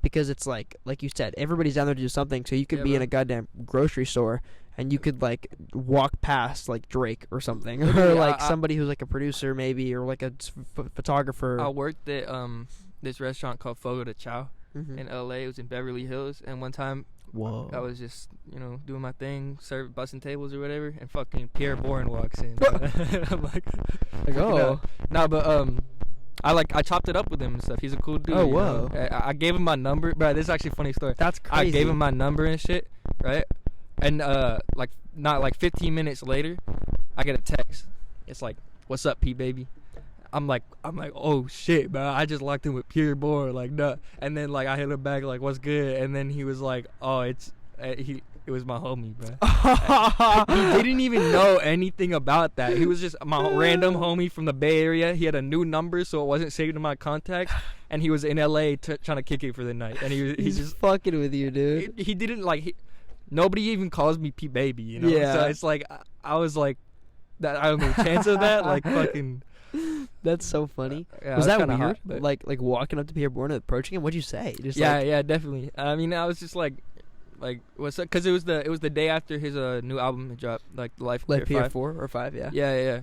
Because it's like you said, everybody's down there to do something, so you could be in a goddamn grocery store and you could like walk past like Drake or something, or like somebody who's like a producer maybe, or like a photographer. I worked at this restaurant called Fogo de Chao in LA. It was in Beverly Hills, and one time Whoa. I was just, you know, doing my thing, busting tables or whatever, and fucking Pierre Bourne walks in. I'm like oh. No, but I chopped it up with him and stuff. He's a cool dude. Oh, you whoa. know? I gave him my number, bro. This is actually a funny story. That's crazy. I gave him my number and shit, right? And like not like 15 minutes later, I get a text. It's like, "What's up, Pbaby?" I'm like, oh shit, bro. I just locked in with Pierre Bourne, like, no. And then like I hit him back like, "What's good?" And then he was like, "Oh, it was my homie, bro." He didn't even know anything about that. He was just my random homie from the Bay Area. He had a new number, so it wasn't saved in my contacts. And he was in LA trying to kick it for the night. And he's just fucking with you, dude. He didn't like. Nobody even calls me Pbaby, you know. Yeah. So it's like I was like, that I don't know, chance of that, like fucking. That's so funny. Yeah, was that weird? hot, but like walking up to Pierre Bourne and approaching him. What'd you say? Just yeah, definitely. I mean, I was just like what's up? Because it was the day after his new album dropped, like Life like Clear Pierre 4 or 5, yeah. Yeah.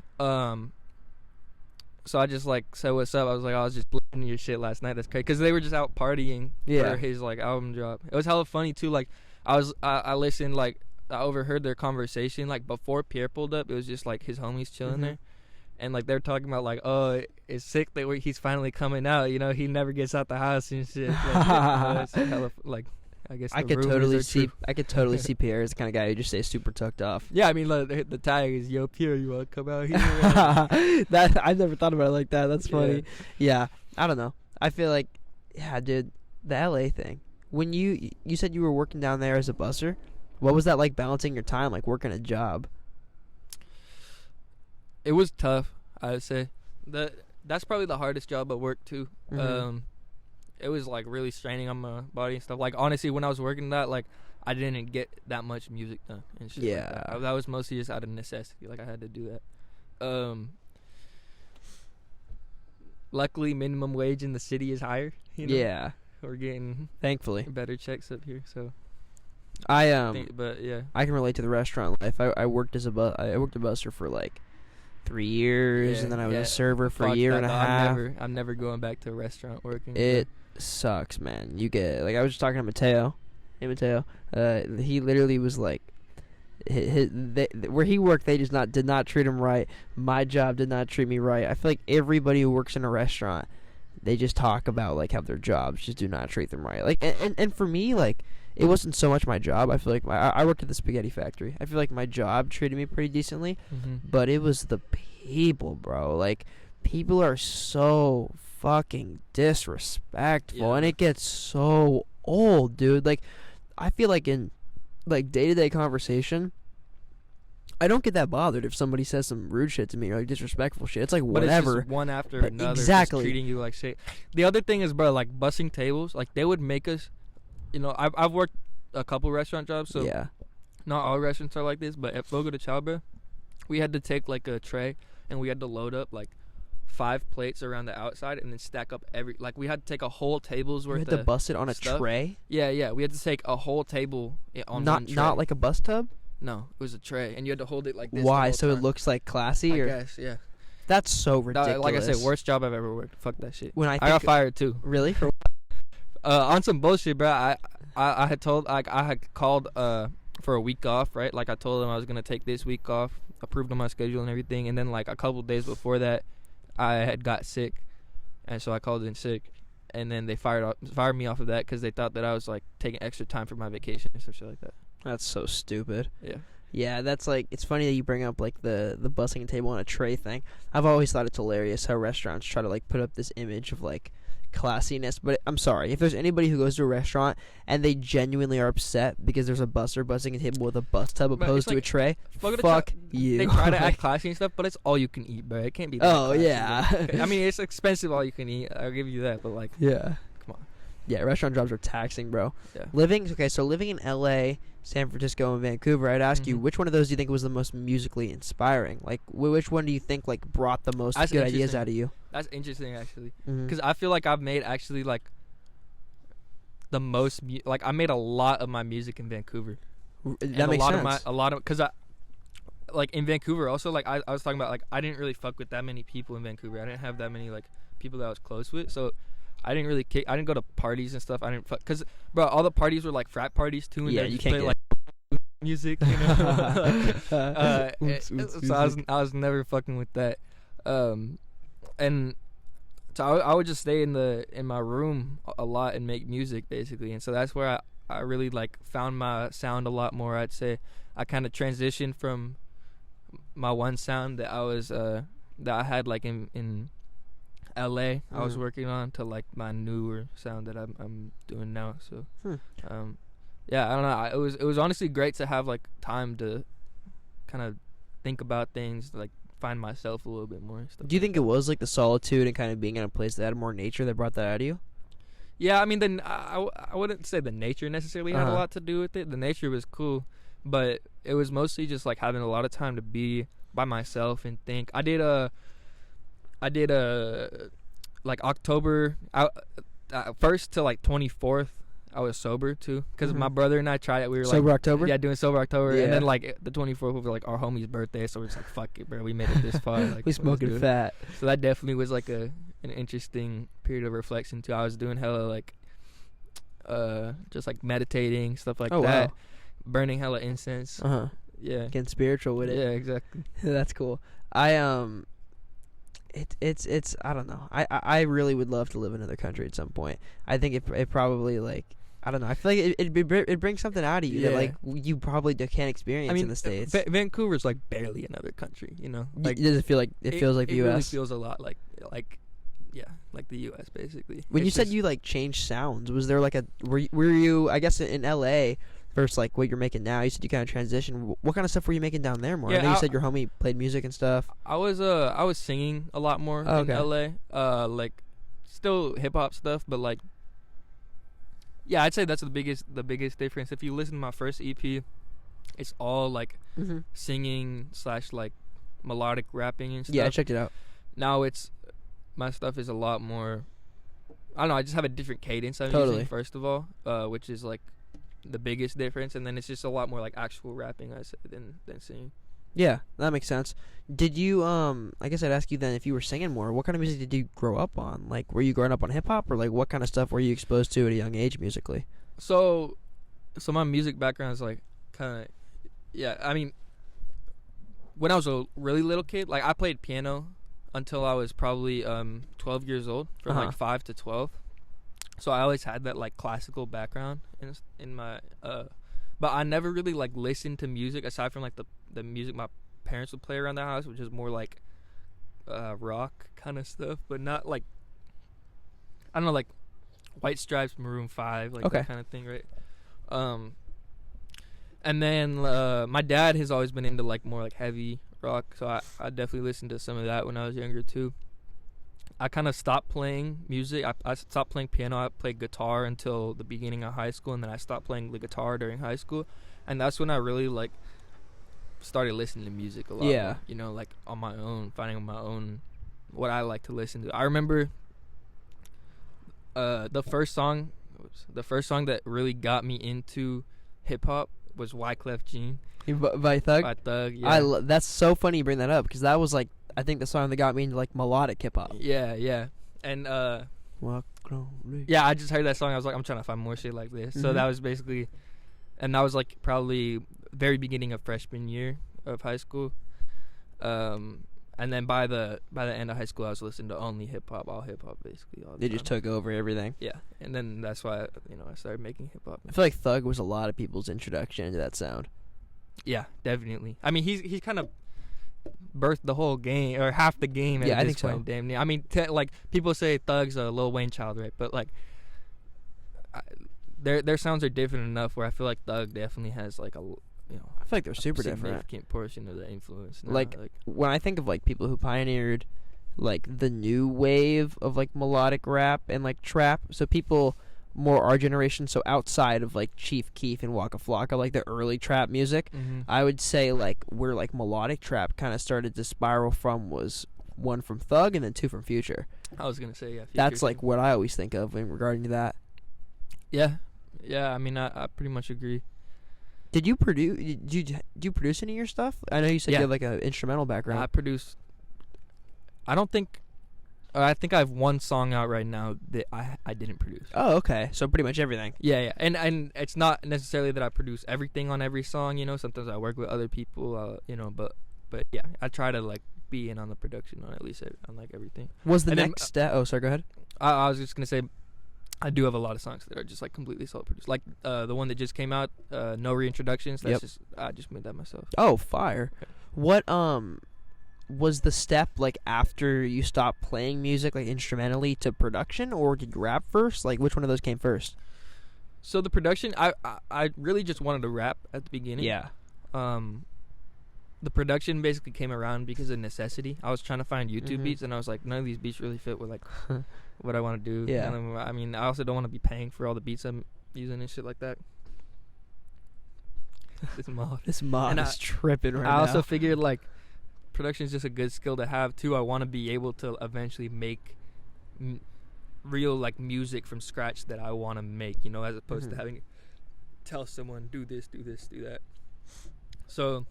So I just like said what's up. I was like, I was just listening to your shit last night. That's crazy. Because they were just out partying for his like album drop. It was hella funny too. Like I listened, like I overheard their conversation like before Pierre pulled up. It was just like his homies chilling there, and like they're talking about like, oh, it's sick that he's finally coming out. You know, he never gets out the house and shit. Like, it's hella, like I guess I could totally see Pierre as the kind of guy who just stays super tucked off. Yeah, I mean, like, the tag is, "Yo, Pierre, you want to come out here?" That I've never thought about it like that. That's funny. Yeah, I don't know. I feel like, yeah, dude, the LA thing. When you said you were working down there as a busser, what was that like balancing your time, like working a job? It was tough, I would say. That's probably the hardest job at work too. It was like really straining on my body and stuff. Like honestly, when I was working that, like I didn't get that much music done and shit. Yeah, like that. That was mostly just out of necessity. Like I had to do that. Luckily, minimum wage in the city is higher. You know? Yeah, we're getting thankfully better checks up here. So but yeah, I can relate to the restaurant life. I worked as a busser for like 3 years, and then I was a server for a year and a half. I'm never going back to restaurant working. sucks, man. You get like I was just talking to Mateo. Hey, Mateo. He literally was like, where he worked, they just did not treat him right. My job did not treat me right. I feel like everybody who works in a restaurant, they just talk about like how their jobs just do not treat them right. Like, and for me, like, it wasn't so much my job. I feel like I worked at the spaghetti factory. I feel like my job treated me pretty decently, but it was the people, bro. Like, people are so fucking disrespectful, and it gets so old, dude. Like, I feel like in like day-to-day conversation, I don't get that bothered if somebody says some rude shit to me or like disrespectful shit. It's like whatever. But it's just one after another, exactly, just treating you like shit. The other thing is, bro, like bussing tables. Like, they would make us, you know, I've worked a couple restaurant jobs, so yeah, not all restaurants are like this. But at Fogo de Chao, bro, we had to take like a tray and we had to load up like 5 plates around the outside and then stack up like we had to take a whole table's worth. You had to bust it on a stuff. Tray. Yeah, we had to take a whole table on one tray. Not like a bus tub. No, it was a tray, and you had to hold it like this. Why? So time. It looks like classy, I or guess, yeah. That's so ridiculous. Like I said, worst job I've ever worked. Fuck that shit. When I got fired too. Really? For on some bullshit, bro. I had told, like, I had called for a week off, right? Like, I told them I was gonna take this week off, approved on my schedule and everything, and then like a couple days before that, I had got sick, and so I called in sick, and then they fired me off of that because they thought that I was like taking extra time for my vacation or some shit like that. That's so stupid. Yeah. Yeah, that's like, it's funny that you bring up like the bussing a table on a tray thing. I've always thought it's hilarious how restaurants try to like put up this image of like classiness, but I'm sorry, if there's anybody who goes to a restaurant and they genuinely are upset because there's a busser bussing a table with a bus tub opposed to a tray, fuck you. They try to act classy and stuff, but it's all you can eat, bro. It can't be that classy, yeah. I mean, it's expensive all you can eat, I'll give you that, but like, yeah, come on. Yeah, restaurant jobs are taxing, bro. Yeah. Living in LA, San Francisco, and Vancouver, I'd ask you, which one of those do you think was the most musically inspiring? Like, which one do you think like brought the most good ideas out of you? That's interesting, actually, because I feel like I've made actually like the most like I made a lot of my music in Vancouver. That makes sense. Because I like in Vancouver also, like I was talking about, like, I didn't really fuck with that many people in Vancouver. I didn't have that many like people that I was close with, so I didn't really I didn't go to parties and stuff. I didn't fuck, because bro, all the parties were like frat parties too, and you can't play like music, you know. So I was never fucking with that, and so I would just stay in my room a lot and make music basically, and so that's where I really like found my sound a lot more. I'd say I kind of transitioned from my one sound that I had like in LA I was working on to like my newer sound that I'm doing now. So yeah, I don't know. It was honestly great to have like time to kind of think about things, like find myself a little bit more and stuff. Do you think it was like the solitude and kind of being in a place that had more nature that brought that out of you? Yeah, I mean, then I wouldn't say the nature necessarily had a lot to do with it. The nature was cool, but it was mostly just like having a lot of time to be by myself and think. I did like October 1st to like 24th. I was sober too, because my brother and I tried it. We were sober like October. Yeah, doing sober October, yeah. And then like the 24th was like our homie's birthday, so we're just like, fuck it, bro. We made it this far. Like, we smoking fat. So that definitely was like an interesting period of reflection too. I was doing hella like just like meditating, stuff like that. Wow. Burning hella incense. Yeah. Getting spiritual with it. Yeah, exactly. That's cool. It's I don't know. I really would love to live in another country at some point. I think it probably like, I don't know. I feel like it brings something out of you that like you probably can't experience in the States. Vancouver's like barely another country, you know. Like, does it feel like it feels like the U.S.? It really feels a lot like yeah, like the U.S. basically. When you said you like changed sounds, was there like were you I guess in L.A. versus like what you're making now? You said you kind of transitioned. What kind of stuff were you making down there more? Yeah, I know you said your homie played music and stuff. I was singing a lot more in L.A. Like still hip hop stuff, but like, yeah, I'd say that's the biggest difference. If you listen to my first EP, it's all like singing / like melodic rapping and stuff. Yeah, I checked it out. Now my stuff is a lot more, I don't know, I just have a different cadence I'm using, first of all, which is like the biggest difference, and then it's just a lot more like actual rapping, I say, than singing. Yeah, that makes sense. Did you I guess I'd ask you then, if you were singing more, what kind of music did you grow up on? Like, were you growing up on hip hop, or like what kind of stuff were you exposed to at a young age musically? So my music background is like kind of, yeah. I mean, when I was a really little kid, like I played piano until I was probably 12 years old, from like 5 to 12. So I always had that like classical background in my but I never really like listened to music aside from like the music my parents would play around the house, which is more like rock kind of stuff, but not like, I don't know, like White Stripes, Maroon 5, like that kind of thing, right? And then my dad has always been into like more like heavy rock, so I definitely listened to some of that when I was younger too. I kind of stopped playing music. I stopped playing piano. I played guitar until the beginning of high school, and then I stopped playing the guitar during high school, and that's when I really like started listening to music a lot. Yeah. More, you know, like on my own, finding on my own what I like to listen to. I remember the first song that really got me into hip hop was Wyclef Jean By Thug? by Thug. Yeah. That's so funny you bring that up, because that was like, I think the song that got me into like melodic hip hop. Yeah. And yeah, I just heard that song. I was like, I'm trying to find more shit like this. So that was basically, and that was like probably very beginning of freshman year of high school. And then by the end of high school, I was listening to only hip hop, all hip hop, basically. All the They time. just took over everything. Yeah, and then that's why I started making hip hop. I feel like Thug was a lot of people's introduction into that sound. Yeah, definitely. I mean, he's kind of birthed the whole game, or half the game. Yeah, at I this think so. point, damn near. I mean, like people say Thug's a Lil Wayne child, right? But like, their sounds are different enough where I feel like Thug definitely has like I feel like they're super different. significant portion of the influence. Now. Like when I think of like people who pioneered like the new wave of like melodic rap and like trap, so people more our generation, so outside of like Chief Keef and Waka Flocka, like the early trap music, I would say like where like melodic trap kind of started to spiral from was 1 from Thug and then 2 from Future. I was gonna say, yeah. That's Future like too. what I always think of in regarding to that. Yeah. I mean, I pretty much agree. Did you produce? Did you produce any of your stuff? I know you said you Yeah. had like an instrumental background. I produced. I don't think. I think I have one song out right now that I didn't produce. Oh, okay. So pretty much everything. Yeah, and it's not necessarily that I produce everything on every song. Sometimes I work with other people. But yeah, I try to like be in on the production on at least on like everything. Was the And then, next step? Oh, sorry. Go ahead. I was just gonna say, I do have a lot of songs that are just like completely solo produced. Like the one that just came out, no reintroductions. That's I just made that myself. Oh, fire! What was the step like after you stopped playing music like instrumentally to production, or did you rap first? Like which one of those came first? So the production, I really just wanted to rap at the beginning. Yeah. The production basically came around because of necessity. I was trying to find YouTube beats, and I was like, none of these beats really fit with like what I want to do. Yeah. And I mean, I also don't want to be paying for all the beats I'm using and shit like that. This mod is tripping right now. I also figured like production is just a good skill to have too. I want to be able to eventually make real like music from scratch that I want to make, as opposed to having to tell someone do this, do that. So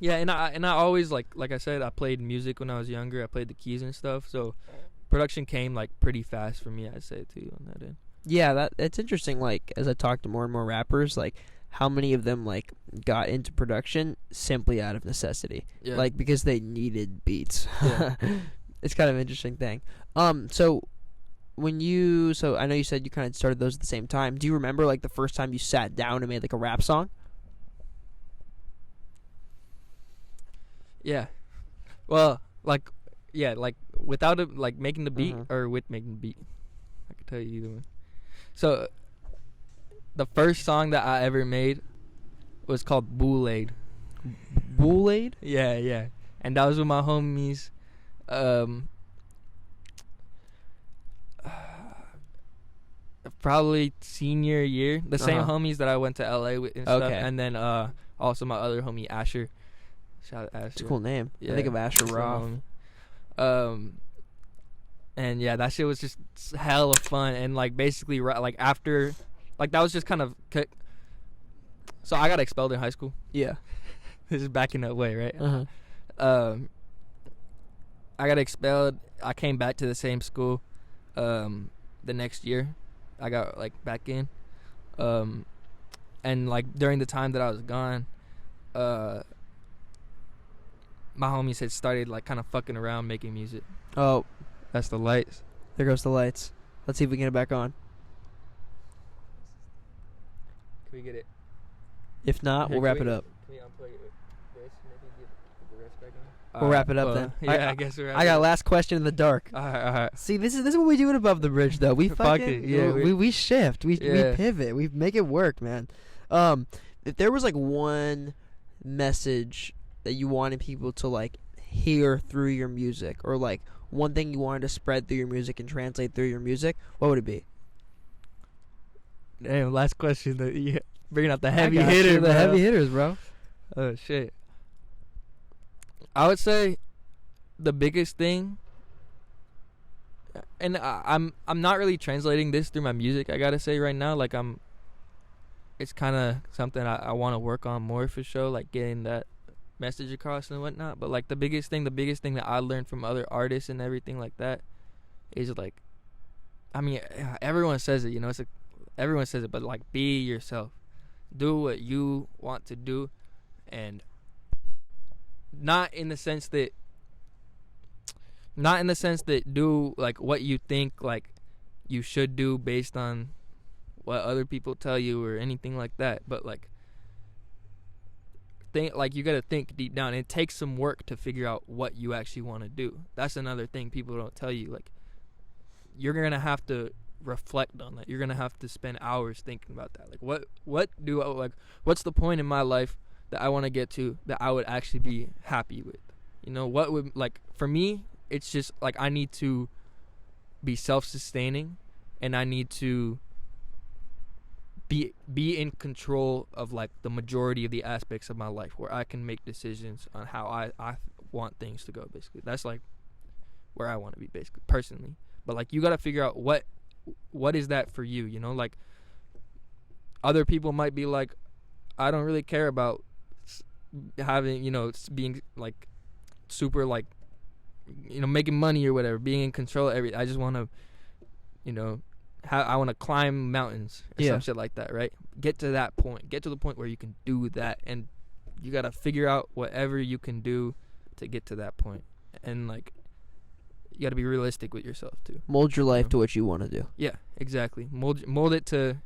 yeah, and I always like I said, I played music when I was younger. I played the keys and stuff. So production came like pretty fast for me, I'd say too, on that end. Yeah, it's interesting. Like as I talk to more and more rappers, like how many of them like got into production simply out of necessity, like because they needed beats. Yeah. It's kind of an interesting thing. So I know you said you kind of started those at the same time. Do you remember like the first time you sat down and made like a rap song? Yeah. Well, like without it, like making the beat or with making the beat. I could tell you either one. So the first song that I ever made was called Boulade. Boulade? Yeah. And that was with my homies. Probably senior year. The same homies that I went to LA with and stuff. And then also my other homie Asher. Shout out Asher. It's a cool name. Yeah. I think of Asher Roth. And yeah, that shit was just hella fun. And like basically like after, like that was just kind of so I got expelled in high school. Yeah. This is back in that way, right? Uh-huh. I got expelled. I came back to the same school the next year. I got like back in. And like during the time that I was gone, my homies had started like kind of fucking around making music. Oh, That's the lights. there goes the lights. Let's see if we can get it back on. Can we get it? If not, we'll wrap it up. Can we unplug it? This maybe get the rest back on. We'll wrap it up then. Yeah, I guess we're. I got last question in the dark. All right. See, this is what we do at Above the Bridge, though. We Fuck fucking it, yeah, we shift, we Yeah. pivot, we make it work, man. If there was like one message that you wanted people to like hear through your music, or like one thing you wanted to spread through your music and translate through your music, what would it be? Damn, last question. Bringing out the I heavy got hitter, you, bro. the heavy hitters, bro. Oh shit. I would say the biggest thing, and I'm not really translating this through my music. I gotta say right now, like it's kind of something I want to work on more for sure, like getting that message across and whatnot. But like the biggest thing that I learned from other artists and everything like that is like, I mean, everyone says it, you know, everyone says it, but like be yourself, do what you want to do, and not in the sense that do like what you think like you should do based on what other people tell you or anything like that, but like think like you got to think deep down. It takes some work to figure out what you actually want to do. That's another thing people don't tell you. Like you're gonna have to reflect on that. You're gonna have to spend hours thinking about that. Like what do I like? What's the point in my life that I want to get to that I would actually be happy with? You know, what would, like, for me, it's just like I need to be self-sustaining, and I need to be in control of like the majority of the aspects of my life, where I can make decisions on how I want things to go. Basically, that's like where I want to be, basically, personally. But like you got to figure out what is that for you. You know, like other people might be like, I don't really care about having, you know, being like super like, you know, making money or whatever, being in control of everything. I just want to, you know, I want to climb mountains or some shit like that, right? Get to that point. Get to the point where you can do that, and you got to figure out whatever you can do to get to that point. And like you got to be realistic with yourself too. Mold your life know? to what you want to do. Yeah, exactly. Mold it to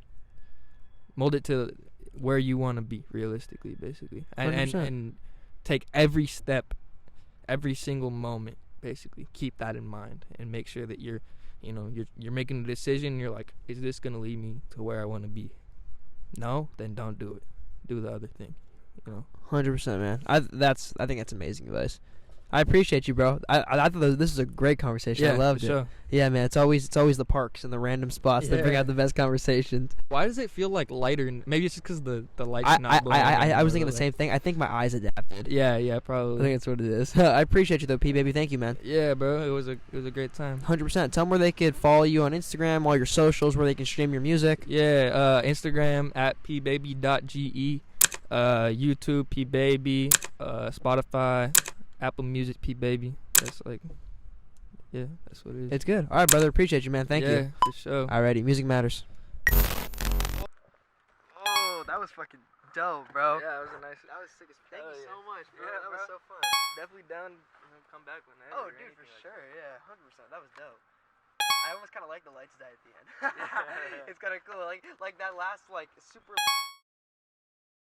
where you want to be realistically, basically. And take every step, every single moment, basically. Keep that in mind and make sure that you're making a decision. You're like, is this going to lead me to where I want to be? No, then don't do it. Do the other thing, you know. 100%, man. I think that's amazing advice. I appreciate you, bro. I thought this was a great conversation. I loved it. Sure. Yeah, man. It's always the parks and the random spots that bring out the best conversations. Why does it feel like lighter? Maybe it's just because the light's not blowing. I was thinking the same thing. I think my eyes adapted. Yeah, probably. I think that's what it is. I appreciate you though, Pbaby. Thank you, man. Yeah, bro. It was a great time. 100%. Tell them where they could follow you on Instagram, all your socials, where they can stream your music. Yeah, Instagram at pbaby.ge, YouTube Pbaby, Spotify, Apple Music Pbaby. That's like, yeah, that's what it is. It's good. All right, brother. Appreciate you, man. Thank you. Yeah, for sure. Alrighty, music matters. Oh, that was fucking dope, bro. Yeah, that was a nice. That was sick as Thank you so much, bro. Yeah, that was so fun. Definitely down. Come back whenever. Oh, dude, for sure. Yeah, 100%. That was dope. I almost kind of like the lights die at the end. It's kind of cool. Like that last, like, super...